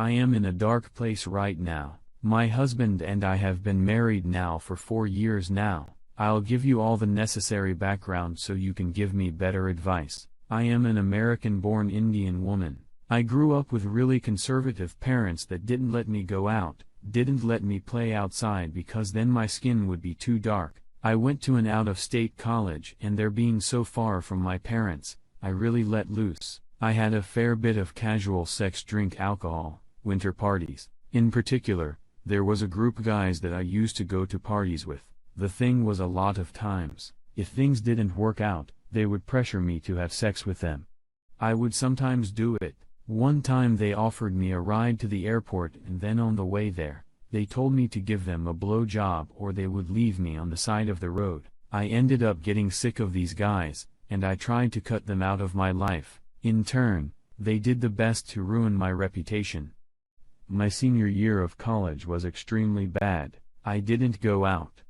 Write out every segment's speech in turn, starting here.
I am in a dark place right now. My husband and I have been married now for 4 years now. I'll give you all the necessary background so you can give me better advice. I am an American-born Indian woman. I grew up with really conservative parents that didn't let me go out, didn't let me play outside because then my skin would be too dark. I went to an out-of-state college and there being so far from my parents, I really let loose. I had a fair bit of casual sex, drink alcohol, winter parties. In particular, there was a group guys that I used to go to parties with. The thing was a lot of times, if things didn't work out, they would pressure me to have sex with them. I would sometimes do it. One time they offered me a ride to the airport and then on the way there, they told me to give them a blowjob or they would leave me on the side of the road. I ended up getting sick of these guys, and I tried to cut them out of my life. In turn, they did the best to ruin my reputation. My senior year of college was extremely bad. I didn't go out.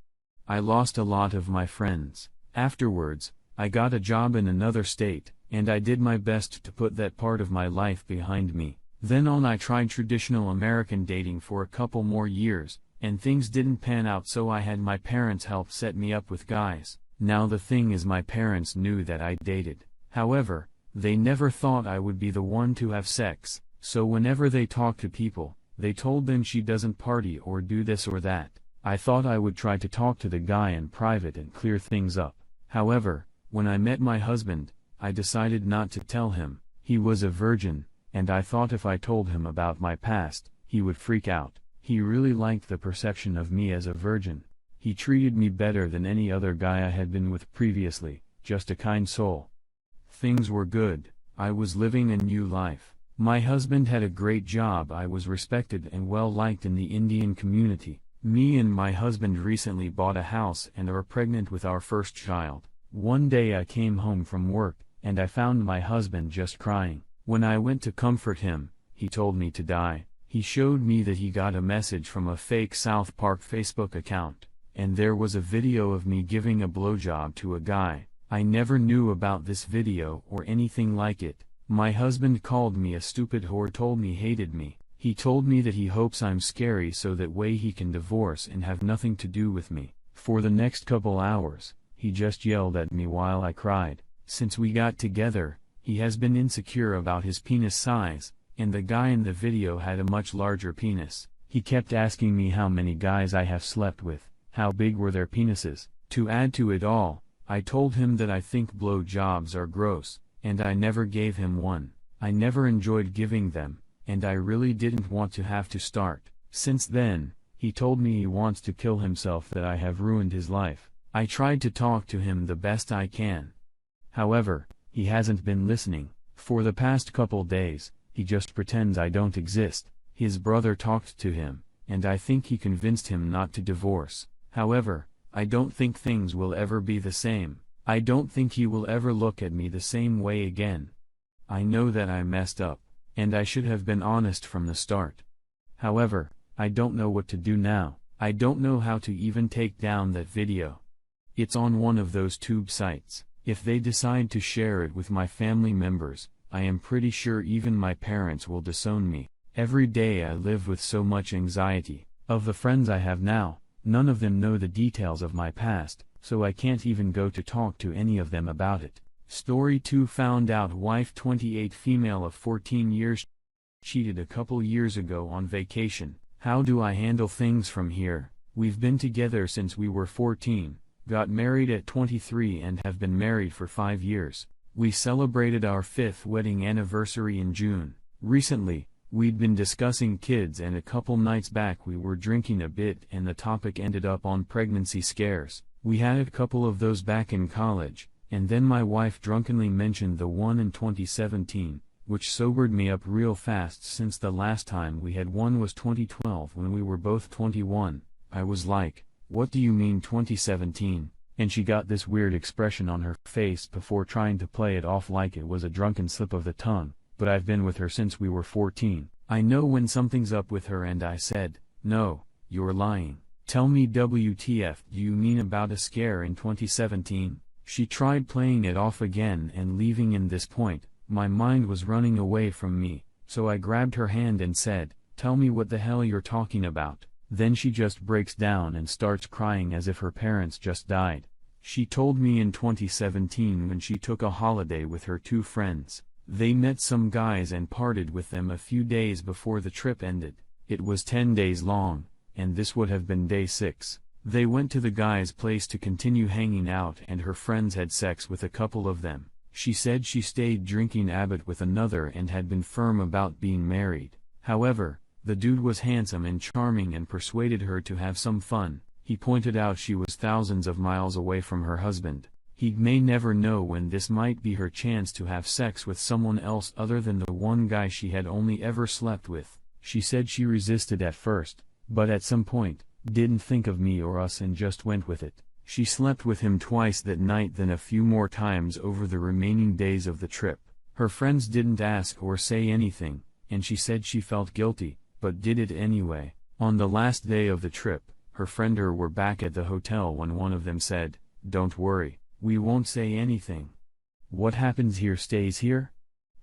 I lost a lot of my friends. Afterwards, I got a job in another state, and I did my best to put that part of my life behind me. Then on I tried traditional American dating for a couple more years, and things didn't pan out, so I had my parents help set me up with guys. Now the thing is, my parents knew that I dated. However, they never thought I would be the one to have sex, so whenever they talked to people, they told them she doesn't party or do this or that. I thought I would try to talk to the guy in private and clear things up. However, when I met my husband, I decided not to tell him. He was a virgin, and I thought if I told him about my past, he would freak out. He really liked the perception of me as a virgin. He treated me better than any other guy I had been with previously, just a kind soul. Things were good. I was living a new life. My husband had a great job. I was respected and well liked in the Indian community. Me and my husband recently bought a house and are pregnant with our first child. One day I came home from work, and I found my husband just crying. When I went to comfort him, he told me to die. He showed me that he got a message from a fake South Park Facebook account, and there was a video of me giving a blowjob to a guy. I never knew about this video or anything like it. My husband called me a stupid whore, told me he hated me. He told me that he hopes I'm scary so that way he can divorce and have nothing to do with me. For the next couple hours, he just yelled at me while I cried. Since we got together, he has been insecure about his penis size, and the guy in the video had a much larger penis. He kept asking me how many guys I have slept with, how big were their penises. To add to it all, I told him that I think blow jobs are gross, and I never gave him one. I never enjoyed giving them, and I really didn't want to have to start. Since then, he told me he wants to kill himself, that I have ruined his life. I tried to talk to him the best I can. However, he hasn't been listening. For the past couple days, he just pretends I don't exist. His brother talked to him, and I think he convinced him not to divorce. However, I don't think things will ever be the same. I don't think he will ever look at me the same way again. I know that I messed up, and I should have been honest from the start. However, I don't know what to do now. I don't know how to even take down that video. It's on one of those tube sites. If they decide to share it with my family members, I am pretty sure even my parents will disown me. Every day I live with so much anxiety. Of the friends I have now, none of them know the details of my past, so I can't even go to talk to any of them about it. Story 2. Found out wife 28, female of 14 years, cheated a couple years ago on vacation. How do I handle things from here? We've been together since we were 14, got married at 23 and have been married for 5 years. We celebrated our 5th wedding anniversary in June. Recently, we'd been discussing kids, and a couple nights back we were drinking a bit and the topic ended up on pregnancy scares. We had a couple of those back in college, and then my wife drunkenly mentioned the one in 2017, which sobered me up real fast since the last time we had one was 2012 when we were both 21. I was like, "What do you mean 2017? And she got this weird expression on her face before trying to play it off like it was a drunken slip of the tongue. But I've been with her since we were 14. I know when something's up with her, and I said, "No, you're lying. Tell me WTF, do you mean about a scare in 2017? She tried playing it off again and leaving in this point. My mind was running away from me, so I grabbed her hand and said, Tell me what the hell you're talking about." Then she just breaks down and starts crying as if her parents just died. She told me in 2017 when she took a holiday with her two friends. They met some guys and parted with them a few days before the trip ended. It was 10 days long, and this would have been day 6. They went to the guy's place to continue hanging out, and her friends had sex with a couple of them. She said she stayed drinking Abbott with another and had been firm about being married. However, the dude was handsome and charming and persuaded her to have some fun. He pointed out she was thousands of miles away from her husband. He may never know when this might be her chance to have sex with someone else other than the one guy she had only ever slept with. She said she resisted at first, but at some point, didn't think of me or us and just went with it. She slept with him twice that night, then a few more times over the remaining days of the trip. Her friends didn't ask or say anything, and she said she felt guilty, but did it anyway. On the last day of the trip, her friend and her were back at the hotel when one of them said, "Don't worry, we won't say anything. What happens here stays here?"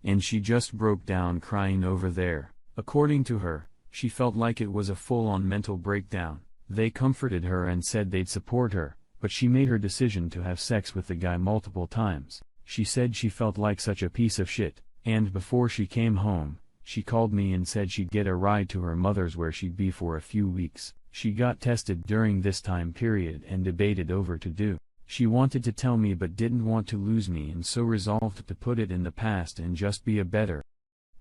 And she just broke down crying over there. According to her, she felt like it was a full-on mental breakdown. They comforted her and said they'd support her, but she made her decision to have sex with the guy multiple times. She said she felt like such a piece of shit, and before she came home, she called me and said she'd get a ride to her mother's where she'd be for a few weeks. She got tested during this time period and debated over to do. She wanted to tell me but didn't want to lose me, and so resolved to put it in the past and just be a better,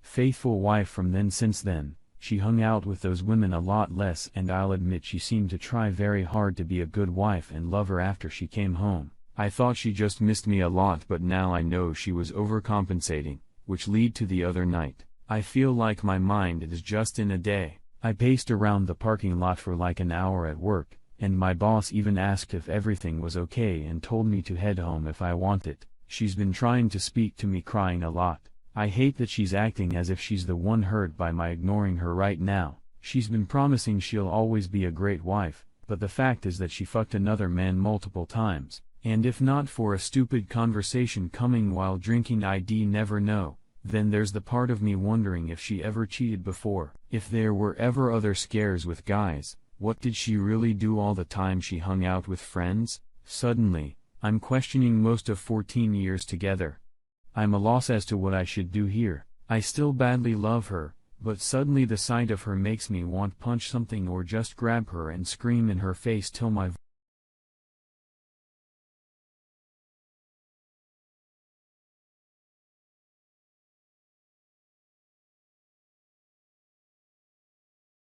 faithful wife from then. Since then, she hung out with those women a lot less, and I'll admit she seemed to try very hard to be a good wife and lover after she came home. I thought she just missed me a lot, but now I know she was overcompensating, which led to the other night. I feel like my mind is just in a day. I paced around the parking lot for like an hour at work, and my boss even asked if everything was okay and told me to head home if I wanted. She's been trying to speak to me, crying a lot. I hate that she's acting as if she's the one hurt by my ignoring her right now. She's been promising she'll always be a great wife, but the fact is that she fucked another man multiple times, and if not for a stupid conversation coming while drinking, I'd never know. Then there's the part of me wondering if she ever cheated before. If there were ever other scares with guys, what did she really do all the time she hung out with friends? Suddenly, I'm questioning most of 14 years together. I'm a loss as to what I should do here. I still badly love her, but suddenly the sight of her makes me want punch something or just grab her and scream in her face till my